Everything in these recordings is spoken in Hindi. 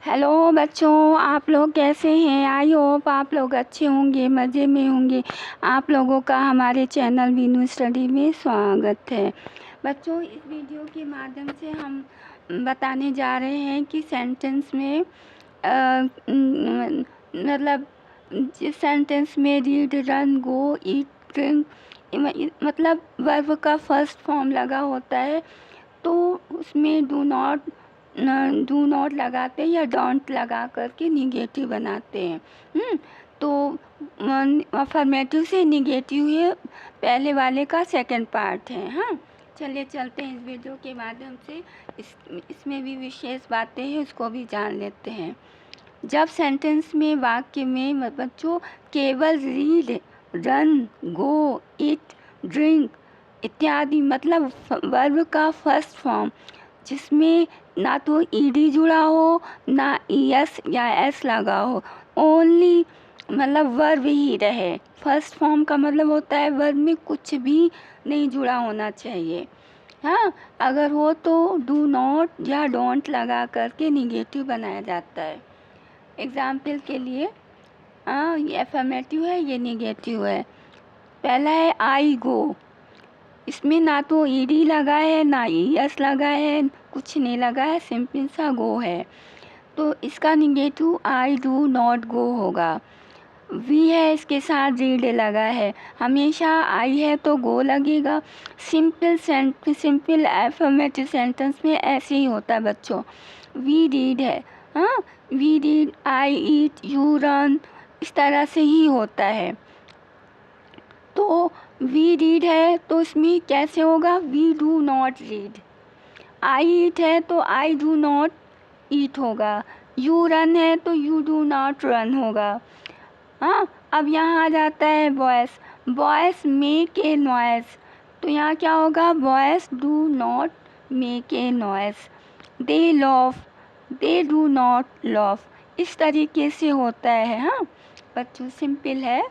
हेलो बच्चों, आप लोग कैसे हैं। आई होप आप लोग अच्छे होंगे, मज़े में होंगे। आप लोगों का हमारे चैनल वीनू स्टडी में स्वागत है। बच्चों, इस वीडियो के माध्यम से हम बताने जा रहे हैं कि सेंटेंस में मतलब जिस सेंटेंस में रीड, रन, गो, ईट, ड्रिंक मतलब वर्ब का फर्स्ट फॉर्म लगा होता है, तो उसमें डू नॉट लगाते हैं या डोंट लगा करके निगेटिव बनाते हैं। तो अफर्मेटिव से निगेटिव है, पहले वाले का सेकंड पार्ट है। हाँ, चलिए चलते हैं इस वीडियो के माध्यम से। इसमें भी विशेष बातें हैं, उसको भी जान लेते हैं। जब सेंटेंस में, वाक्य में बच्चों केवल रीड, रन, गो, ईट, ड्रिंक इत्यादि मतलब वर्ब का फर्स्ट फॉर्म जिसमें ना तो ईडी जुड़ा हो ना एस या एस लगा हो, ओनली मतलब वर्ब ही रहे। फर्स्ट फॉर्म का मतलब होता है वर्ब में कुछ भी नहीं जुड़ा होना चाहिए। हाँ, अगर हो तो डू नॉट या डोंट लगा करके निगेटिव बनाया जाता है। एग्जाम्पल के लिए ये अफर्मेटिव है, ये निगेटिव है। पहला है आई गो, इसमें ना तो ईडी लगा है ना एस लगा है, कुछ नहीं लगा है, सिंपल सा गो है। तो इसका negative I do not go होगा। वी है, इसके साथ रीड लगा है, हमेशा आई है तो गो लगेगा। सिंपल एफर्मेटिव सेंटेंस में ऐसे ही होता है बच्चों। वी रीड है, हाँ, we read, I eat, you run, इस तरह से ही होता है। तो वी रीड है तो इसमें कैसे होगा, we do not read. I ईट है तो आई डू नॉट ईट होगा। यू रन है तो यू डू नॉट रन होगा। हाँ, अब यहाँ आ जाता है voice. Voice make a noise, तो यहाँ क्या होगा, voice do not make a noise. They loaf, they do not loaf, इस तरीके से होता है। हाँ बच्चों, सिंपल है।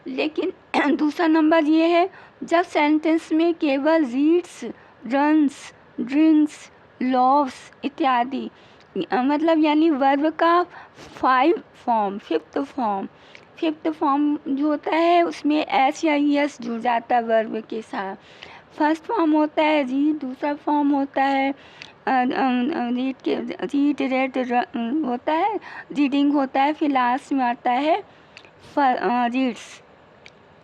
लेकिन दूसरा नंबर ये है, जब सेंटेंस में केवल रीड्स, रन्स, ड्रिंक्स, लव्स इत्यादि मतलब यानी वर्ब का फिफ्थ फॉर्म जो होता है उसमें एस या एस जुड़ जाता है वर्ब के साथ। फर्स्ट फॉर्म होता है रीड, दूसरा फॉर्म होता है रेड होता है, रीडिंग होता है, फिर लास्ट में आता है रीड्स।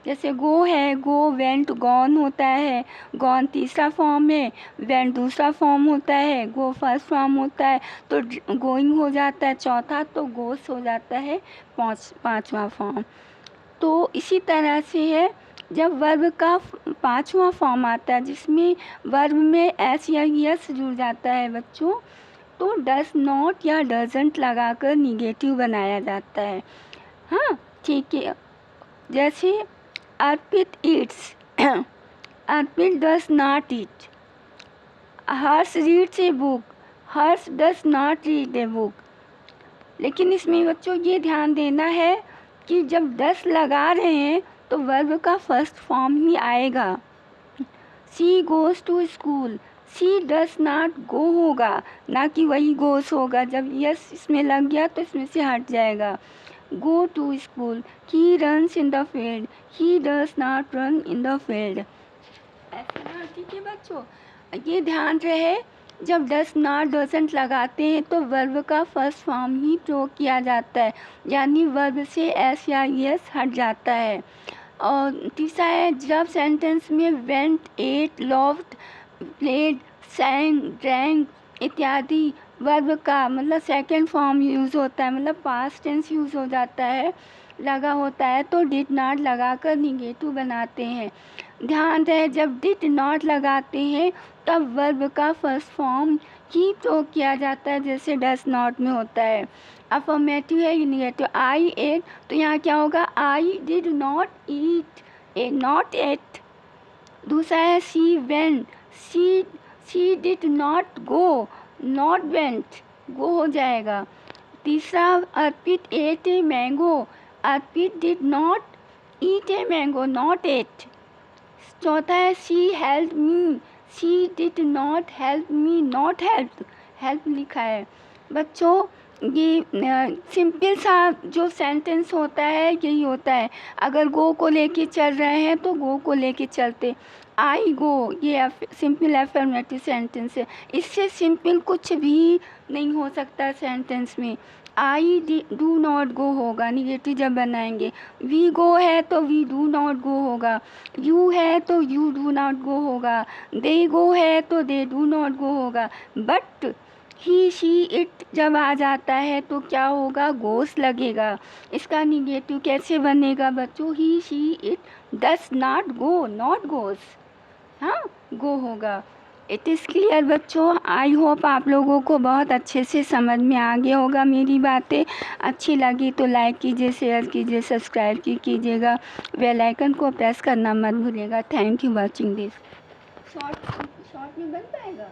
जैसे गो है, गो, वेंट, गॉन होता है। गॉन तीसरा फॉर्म है, वेंट दूसरा फॉर्म होता है, गो फर्स्ट फॉर्म होता है, तो गोइंग हो जाता है चौथा, तो गोस हो जाता है पांचवा फॉर्म। तो इसी तरह से है, जब वर्ब का पांचवा फॉर्म आता है जिसमें वर्ब में एस या यस जुड़ जाता है बच्चों, तो डज नॉट या डजंट लगाकर निगेटिव बनाया जाता है। हाँ ठीक है, जैसे Arpit eats, Arpit does not eat. Harsh reads a book, Harsh does not read a book. लेकिन इसमें बच्चों ये ध्यान देना है कि जब डस लगा रहे हैं तो वर्ब का फर्स्ट फॉर्म ही आएगा। She goes to school, she does not go होगा, ना कि वही गोस होगा। जब यस इसमें लग गया तो इसमें से हट जाएगा। Go to school, he runs in the field, he does not run in the field. ऐसे ना, ठीक है बच्चों, ये ध्यान रहे, जब डस नॉट डजंट लगाते हैं तो वर्ब का फर्स्ट फॉर्म ही प्रयोग किया जाता है, यानी वर्ब से एस या यस हट जाता है। और तीसरा है, जब सेंटेंस में went, ate, loved, played, sang, drank इत्यादि वर्ब का मतलब सेकंड फॉर्म यूज़ होता है, मतलब पास्ट टेंस यूज़ हो जाता है, लगा होता है, तो डिड नॉट लगाकर निगेटिव बनाते हैं। ध्यान रहे, जब डिड नॉट लगाते हैं तब वर्ब का फर्स्ट फॉर्म ही प्रयोग किया जाता है, जैसे डस नॉट में होता है। अफर्मेटिव है, निगेटिव। आई एट, तो यहाँ क्या होगा, आई डिड नॉट ईट, ए नॉट एट। दूसरा है she went, she did not go, not went, go हो जाएगा। तीसरा, Arpit ate a mango, Arpit did not eat a mango, not ate. चौथा है she help me, she did not help me, not help, help लिखा है। बच्चों ये सिंपल सा जो सेंटेंस होता है यही होता है। अगर गो को लेके चल रहे हैं तो गो को लेके चलते। आई गो ये सिंपल एफर्मेटिव सेंटेंस है। इससे सिंपल कुछ भी नहीं हो सकता सेंटेंस में। आई डू नॉट गो होगा निगेटिव जब बनाएंगे। वी गो है तो वी डू नॉट गो होगा। यू है तो यू डू नॉट गो होगा। दे गो है तो दे डू नॉट गो होगा। बट ही शी इट जब आ जाता है तो क्या होगा, गोस लगेगा। इसका निगेटिव कैसे बनेगा बच्चों, he she it does not go, not goes, हाँ गो होगा। इट इज़ क्लियर बच्चों। आई होप आप लोगों को बहुत अच्छे से समझ में आ गया होगा मेरी बातें। अच्छी लगी तो लाइक कीजिए, शेयर कीजिए, सब्सक्राइब कीजिएगा, बेल आइकन को प्रेस करना मत भूलिएगा। Thank you watching this. Short में बन पाएगा,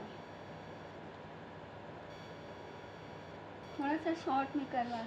थोड़ा सा शॉर्ट में करवा।